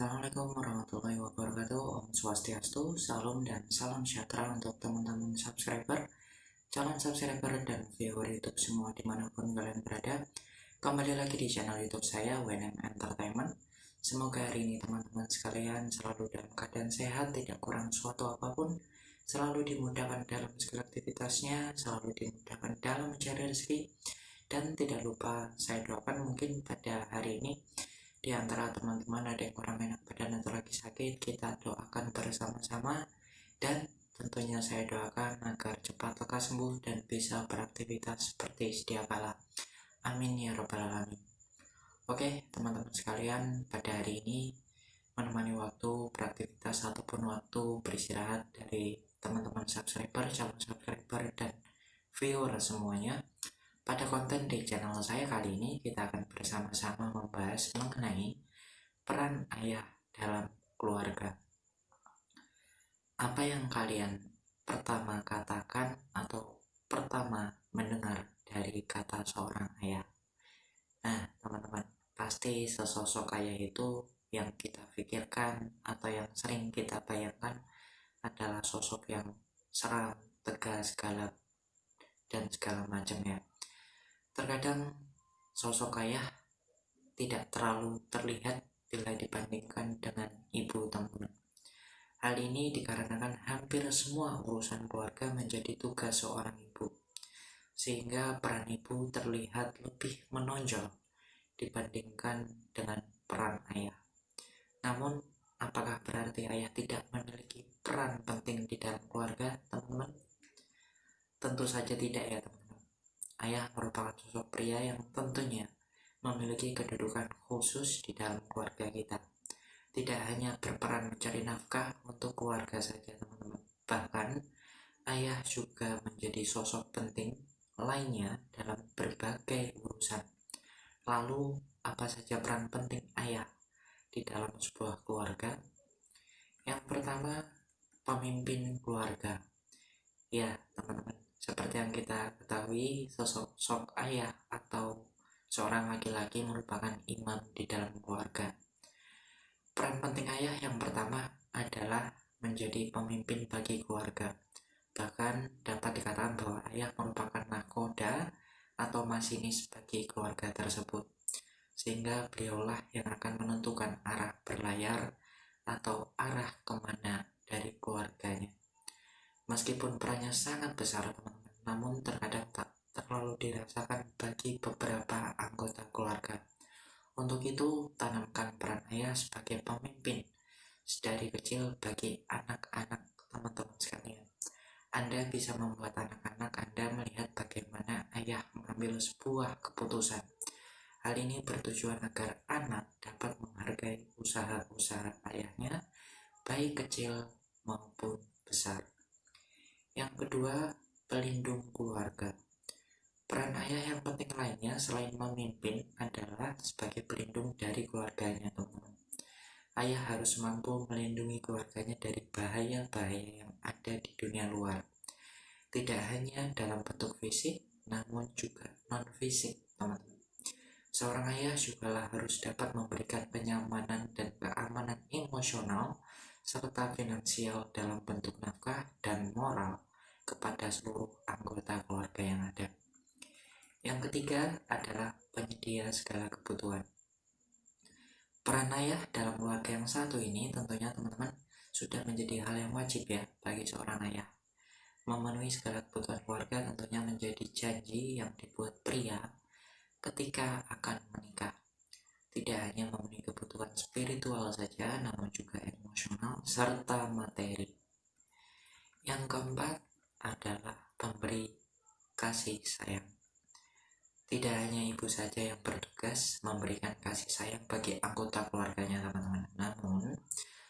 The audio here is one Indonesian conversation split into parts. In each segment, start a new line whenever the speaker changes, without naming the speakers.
Assalamualaikum warahmatullahi wabarakatuh. Om Swastiastu, salam dan salam sejahtera untuk teman-teman subscriber, calon subscriber dan viewer YouTube semua dimanapun kalian berada. Kembali lagi di channel YouTube saya, WNM Entertainment. Semoga hari ini teman-teman sekalian selalu dalam keadaan sehat, tidak kurang suatu apapun, selalu dimudahkan dalam segala aktivitasnya, selalu dimudahkan dalam mencari rezeki, dan tidak lupa saya doakan mungkin pada hari ini di antara teman-teman ada yang kurang enak badan atau lagi sakit, kita doakan bersama-sama, dan tentunya saya doakan agar cepat lekas sembuh dan bisa beraktivitas seperti sedia kala. Amin ya robbal alamin. Oke teman-teman sekalian, pada hari ini menemani waktu beraktivitas ataupun waktu beristirahat dari teman-teman subscriber, calon subscriber, dan viewer semuanya. Pada konten di channel saya kali ini kita akan bersama-sama membahas mengenai peran ayah dalam keluarga. Apa yang kalian pertama katakan atau pertama mendengar dari kata seorang ayah? Nah teman-teman, pasti sesosok ayah itu yang kita pikirkan atau yang sering kita bayangkan adalah sosok yang seram, tegas, galak, dan segala macamnya. Terkadang sosok ayah tidak terlalu terlihat bila dibandingkan dengan ibu, teman-teman. Hal ini dikarenakan hampir semua urusan keluarga menjadi tugas seorang ibu, sehingga peran ibu terlihat lebih menonjol dibandingkan dengan peran ayah. Namun, apakah berarti ayah tidak memiliki peran penting di dalam keluarga, teman-teman? Tentu saja tidak ya, teman-teman. Ayah merupakan sosok pria yang tentunya memiliki kedudukan khusus di dalam keluarga kita. Tidak hanya berperan mencari nafkah untuk keluarga saja, teman-teman. Bahkan, ayah juga menjadi sosok penting lainnya dalam berbagai urusan. Lalu, apa saja peran penting ayah di dalam sebuah keluarga? Yang pertama, pemimpin keluarga. Ya, teman-teman, seperti yang kita ketahui, sosok ayah atau seorang laki-laki merupakan imam di dalam keluarga. Peran penting ayah yang pertama adalah menjadi pemimpin bagi keluarga. Bahkan dapat dikatakan bahwa ayah merupakan nahkoda atau masinis bagi keluarga tersebut, sehingga beliaulah yang akan menentukan arah berlayar atau arah kemana dari keluarganya. Meskipun perannya sangat besar, teman-teman, namun terkadang tak terlalu dirasakan bagi beberapa anggota keluarga. Untuk itu, tanamkan peran ayah sebagai pemimpin sedari kecil bagi anak-anak teman-teman sekalian. Anda bisa membuat anak-anak Anda melihat bagaimana ayah mengambil sebuah keputusan. Hal ini bertujuan agar anak dapat menghargai usaha-usaha ayahnya, baik kecil maupun besar. Yang kedua, pelindung keluarga. Peran ayah yang penting lainnya selain memimpin adalah sebagai pelindung dari keluarganya, teman-teman. Ayah harus mampu melindungi keluarganya dari bahaya-bahaya yang ada di dunia luar. Tidak hanya dalam bentuk fisik, namun juga non-fisik, teman-teman. Seorang ayah juga harus dapat memberikan kenyamanan dan keamanan emosional serta finansial dalam bentuk nafkah dan moral kepada seluruh anggota keluarga yang ada. Yang ketiga adalah penyedia segala kebutuhan. Peran ayah dalam keluarga yang satu ini tentunya, teman-teman, sudah menjadi hal yang wajib ya bagi seorang ayah. Memenuhi segala kebutuhan keluarga tentunya menjadi janji yang dibuat pria ketika akan menikah. Tidak hanya memenuhi kebutuhan spiritual saja, namun juga emosional serta materi. Yang keempat adalah pemberi kasih sayang. Tidak hanya ibu saja yang bertugas memberikan kasih sayang bagi anggota keluarganya, teman-teman. Namun,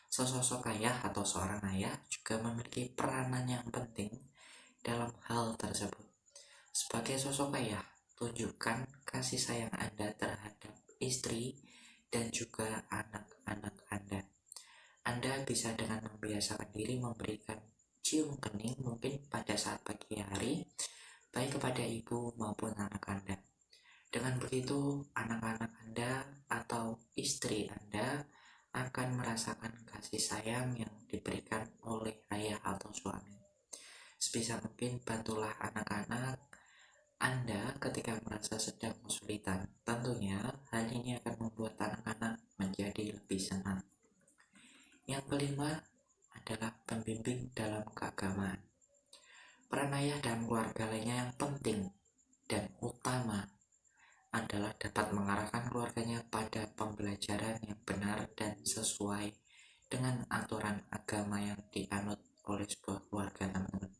sosok ayah atau seorang ayah juga memiliki peranan yang penting dalam hal tersebut. Sebagai sosok ayah, tunjukkan kasih sayang Anda terhadap istri dan juga anak-anak Anda. Anda bisa dengan membiasakan diri memberikan cium kening mungkin pada saat pagi hari, baik kepada ibu maupun anak Anda. Dengan begitu, anak-anak Anda atau istri Anda akan akan merasakan kasih sayang yang diberikan oleh ayah atau suami. Sebisa mungkin bantulah anak-anak Anda ketika merasa sedang kesulitan. Tentunya hal ini akan membuat anak-anak menjadi lebih senang. Yang kelima adalah pembimbing dalam keagamaan. Peran ayah dalam keluarga lainnya yang penting dan utama adalah dapat mengarahkan keluarganya pada pembelajaran yang benar dan sesuai dengan aturan agama yang dianut oleh sebuah keluarga, teman-teman.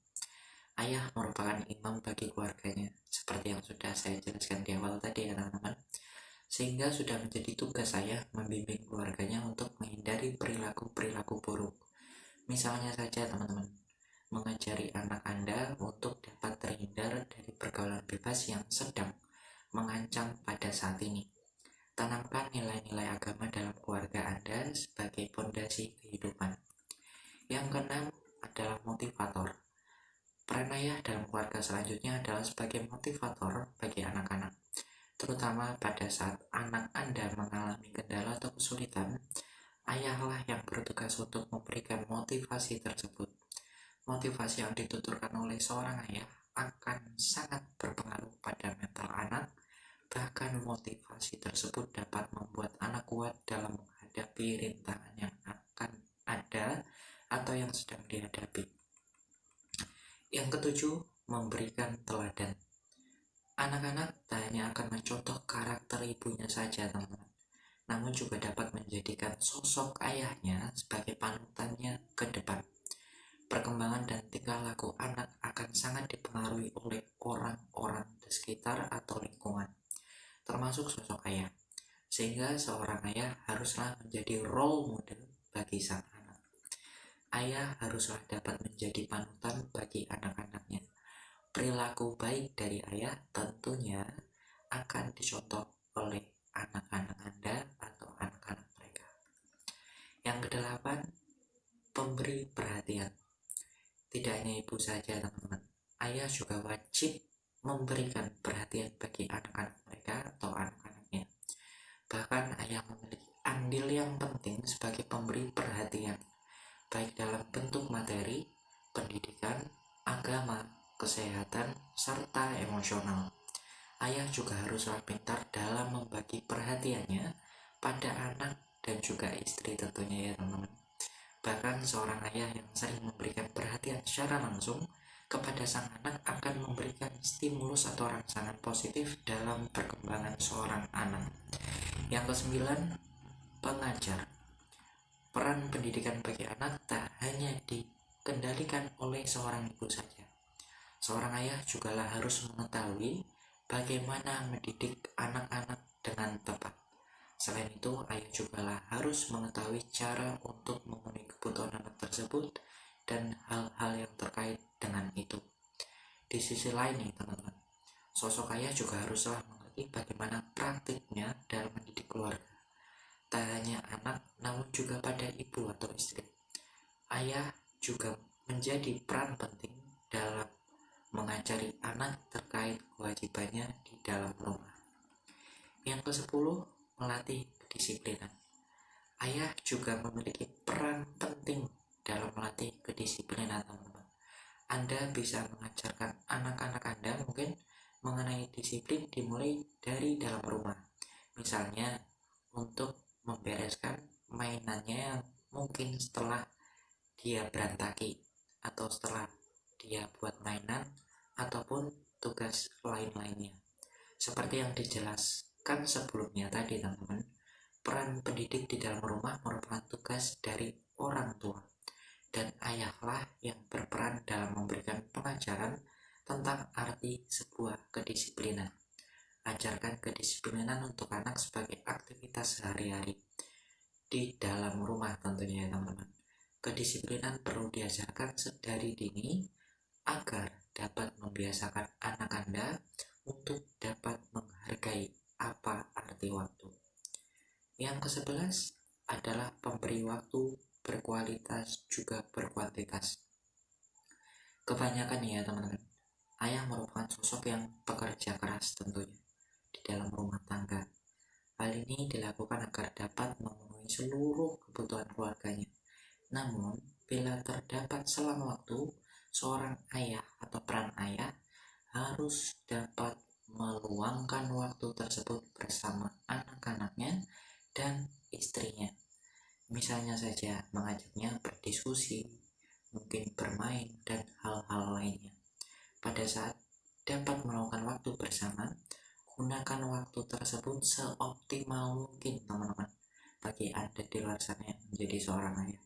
Ayah merupakan imam bagi keluarganya, seperti yang sudah saya jelaskan di awal tadi ya teman-teman. Sehingga sudah menjadi tugas saya membimbing keluarganya untuk menghindari perilaku-perilaku buruk. Misalnya saja teman-teman, mengajari anak Anda untuk dapat terhindar dari pergaulan bebas yang sedang mengancam pada saat ini. Tanamkan nilai-nilai agama dalam keluarga Anda sebagai fondasi kehidupan. Yang keenam adalah motivator. Peran ayah dalam keluarga selanjutnya adalah sebagai motivator bagi anak-anak, terutama pada saat anak Anda mengalami kendala atau kesulitan. Ayahlah yang bertugas untuk memberikan motivasi tersebut. Motivasi yang dituturkan oleh seorang ayah akan sangat berpengaruh pada mental anak. Bahkan motivasi tersebut dapat membuat anak kuat dalam menghadapi rintangan yang akan ada atau yang sedang dihadapi. Yang ketujuh, memberikan teladan. Anak-anak tak hanya akan mencontoh karakter ibunya saja, teman-teman, namun juga dapat menjadikan sosok ayahnya sebagai panutannya ke depan. Perkembangan dan tingkah laku anak akan sangat dipengaruhi oleh orang-orang di sekitar atau lingkungan, termasuk sosok ayah. Sehingga seorang ayah haruslah menjadi role model bagi sang anak. Ayah haruslah dapat menjadi panutan bagi anak-anaknya. Perilaku baik dari ayah tentunya akan dicontoh oleh anak-anak Anda atau anak-anak mereka. Yang kedelapan, pemberi perhatian. Tidak hanya ibu saja, teman-teman, ayah juga wajib memberikan perhatian bagi anak-anak mereka atau anak-anaknya. Bahkan ayah memiliki andil yang penting sebagai pemberi perhatian, baik dalam bentuk materi, pendidikan, agama, kesehatan, serta emosional. Ayah juga haruslah pintar dalam membagi perhatiannya pada anak dan juga istri tentunya ya teman-teman. Bahkan seorang ayah yang sering memberikan perhatian secara langsung kepada sang anak akan memberikan stimulus atau rangsangan positif dalam perkembangan seorang anak. Yang kesembilan, pengajar. Peran pendidikan bagi anak tak hanya dikendalikan oleh seorang ibu saja. Seorang ayah jugalah harus mengetahui bagaimana mendidik anak-anak dengan tepat. Selain itu, ayah jugalah harus mengetahui cara untuk memenuhi kebutuhan anak tersebut dan hal-hal yang terkait dengan itu. Di sisi lain nih teman-teman, sosok ayah juga haruslah mengerti bagaimana praktiknya dalam mendidik keluarga. Tak hanya anak, namun juga pada ibu atau istri. Ayah juga menjadi peran penting dalam mengajari anak terkait kewajibannya di dalam rumah. Yang ke-10, melatih kedisiplinan. Ayah juga memiliki peran penting dalam melatih kedisiplinan, teman-teman. Anda bisa mengajarkan anak-anak Anda mungkin mengenai disiplin dimulai dari dalam rumah. Misalnya untuk membereskan mainannya yang mungkin setelah dia berantaki atau setelah dia buat mainan ataupun tugas lain-lainnya. Seperti yang dijelaskan sebelumnya tadi teman-teman, peran pendidik di dalam rumah merupakan tugas dari orang tua, dan ayahlah yang berperan dalam memberikan pengajaran tentang arti sebuah kedisiplinan. Ajarkan kedisiplinan untuk anak sebagai aktivitas sehari-hari di dalam rumah tentunya ya teman-teman. Kedisiplinan perlu diajarkan sedari dini agar dapat membiasakan anak Anda untuk dapat menghargai apa arti waktu. Yang ke-11 adalah pemberi waktu berkualitas juga berkuantitas. Kebanyakan ya teman-teman, ayah merupakan sosok yang pekerja keras tentunya di dalam rumah tangga. Hal ini dilakukan agar dapat memenuhi seluruh kebutuhan keluarganya. Namun, bila terdapat selang waktu, seorang ayah atau peran ayah harus dapat meluangkan waktu tersebut bersama anak-anaknya dan istrinya. Misalnya saja mengajaknya berdiskusi, mungkin bermain, dan hal-hal lainnya. Pada saat dapat meluangkan waktu bersama, gunakan waktu tersebut seoptimal mungkin teman-teman. Bagi Anda di luar sana yang menjadi seorang ayah,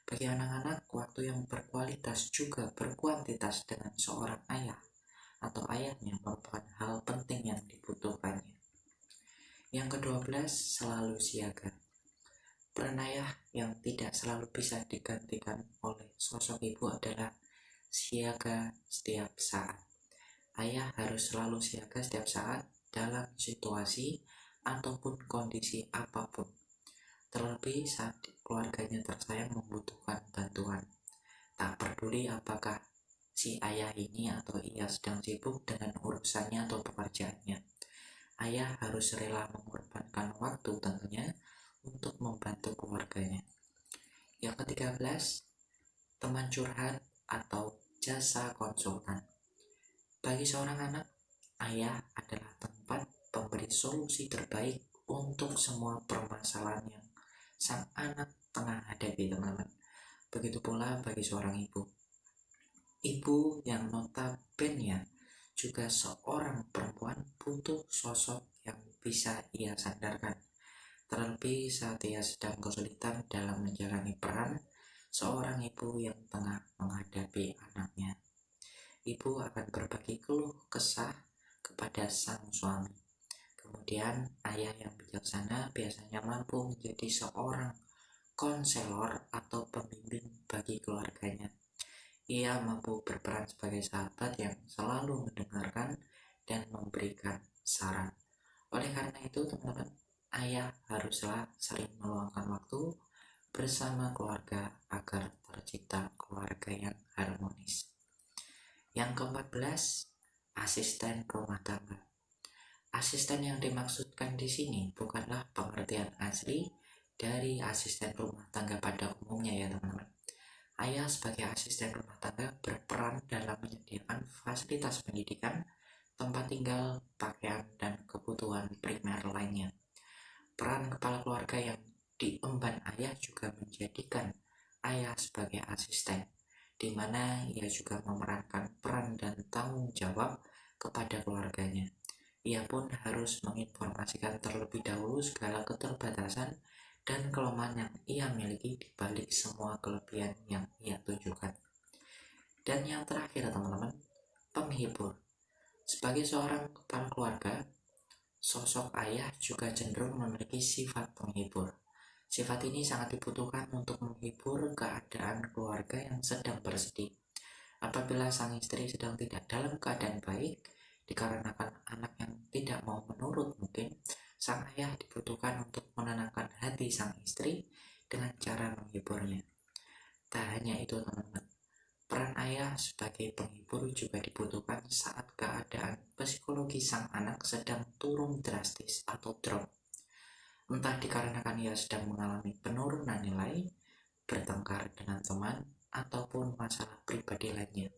bagi anak-anak, waktu yang berkualitas juga berkuantitas dengan seorang ayah atau ayahnya merupakan hal penting yang dibutuhkannya. Yang ke-12, selalu siaga. Peran ayah yang tidak selalu bisa digantikan oleh sosok ibu adalah siaga setiap saat. Ayah harus selalu siaga setiap saat dalam situasi ataupun kondisi apapun, terlebih saat keluarganya tersayang membutuhkan bantuan. Tak peduli apakah si ayah ini atau ia sedang sibuk dengan urusannya atau pekerjaannya, ayah harus rela mengorbankan waktu tentunya untuk membantu keluarganya. Yang ke-13, teman curhat atau jasa konsultan. Bagi seorang anak, ayah adalah tempat pemberi solusi terbaik untuk semua permasalahan yang sang anak tengah hadapi, teman-teman. Begitu pula bagi seorang ibu. Ibu yang notabene juga seorang perempuan butuh sosok yang bisa ia sandarkan. Terlebih saat ia sedang kesulitan dalam menjalani peran seorang ibu yang tengah menghadapi anaknya. Ibu akan berbagi keluh kesah kepada sang suami. Kemudian ayah yang bijaksana biasanya mampu menjadi seorang konselor atau pembimbing bagi keluarganya. Ia mampu berperan sebagai sahabat yang selalu mendengarkan dan memberikan saran. Oleh karena itu, teman-teman, ayah haruslah sering meluangkan waktu bersama keluarga agar tercipta keluarga yang harmonis. Yang ke-14, asisten rumah tangga. Asisten yang dimaksudkan di sini bukanlah pengertian asli dari asisten rumah tangga pada umumnya ya teman-teman. Ayah sebagai asisten rumah tangga berperan dalam menyediakan fasilitas pendidikan, tempat tinggal, pakaian, dan kebutuhan primer lainnya. Peran kepala keluarga yang diemban ayah juga menjadikan ayah sebagai asisten, di mana ia juga memerankan peran dan tanggung jawab kepada keluarganya. Ia pun harus menginformasikan terlebih dahulu segala keterbatasan dan kelemahan yang ia miliki di balik semua kelebihan yang ia tunjukkan. Dan yang terakhir teman-teman, penghibur. Sebagai seorang kepala keluarga, sosok ayah juga cenderung memiliki sifat penghibur. Sifat ini sangat dibutuhkan untuk menghibur keadaan keluarga yang sedang bersedih. Apabila sang istri sedang tidak dalam keadaan baik, dikarenakan anak yang tidak mau menurut mungkin, sang ayah dibutuhkan untuk menenangkan hati sang istri dengan cara menghiburnya. Tak hanya itu teman-teman, peran ayah sebagai penghibur juga dibutuhkan saat keadaan psikologi sang anak sedang turun drastis atau drop. Entah dikarenakan ia sedang mengalami penurunan nilai, bertengkar dengan teman, ataupun masalah pribadi lainnya.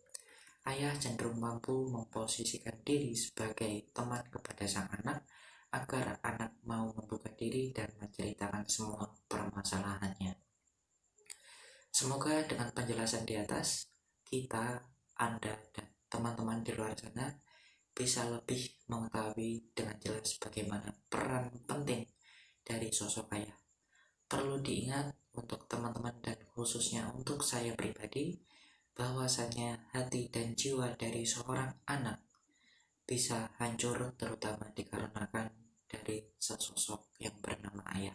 Ayah cenderung mampu memposisikan diri sebagai teman kepada sang anak agar anak mau membuka diri dan menceritakan semua permasalahannya. Semoga dengan penjelasan di atas, kita, Anda, dan teman-teman di luar sana bisa lebih mengetahui dengan jelas bagaimana peran penting dari sosok ayah. Perlu diingat untuk teman-teman dan khususnya untuk saya pribadi, bahwasanya hati dan jiwa dari seorang anak bisa hancur terutama dikarenakan dari sesosok yang bernama ayah.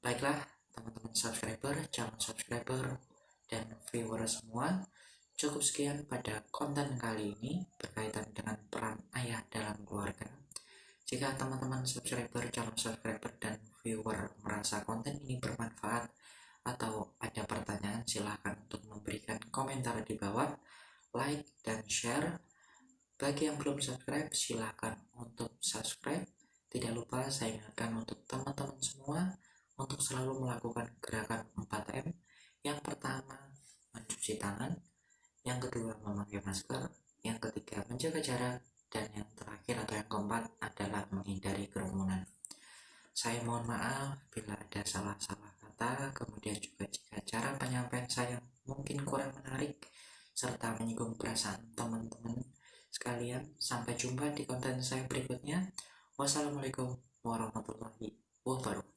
Baiklah teman-teman subscriber, calon subscriber, dan viewer semua, cukup sekian pada konten kali ini berkaitan dengan peran ayah dalam keluarga. Jika teman-teman subscriber, calon subscriber, dan viewer merasa konten ini bermanfaat atau ada pertanyaan, silahkan untuk memberikan komentar di bawah, like, dan share. Bagi yang belum subscribe, silahkan untuk subscribe. Tidak lupa lupa saya ingatkan untuk teman-teman semua untuk selalu melakukan gerakan 4M. Yang pertama, mencuci tangan. Yang kedua, memakai masker. Yang ketiga, menjaga jarak. Dan yang terakhir atau yang keempat adalah menghindari kerumunan. Saya mohon maaf bila ada salah-salah kata, kemudian juga jika cara penyampaian saya mungkin kurang menarik serta menyinggung perasaan teman-teman sekalian. Sampai jumpa di konten saya berikutnya. Wassalamualaikum warahmatullahi wabarakatuh.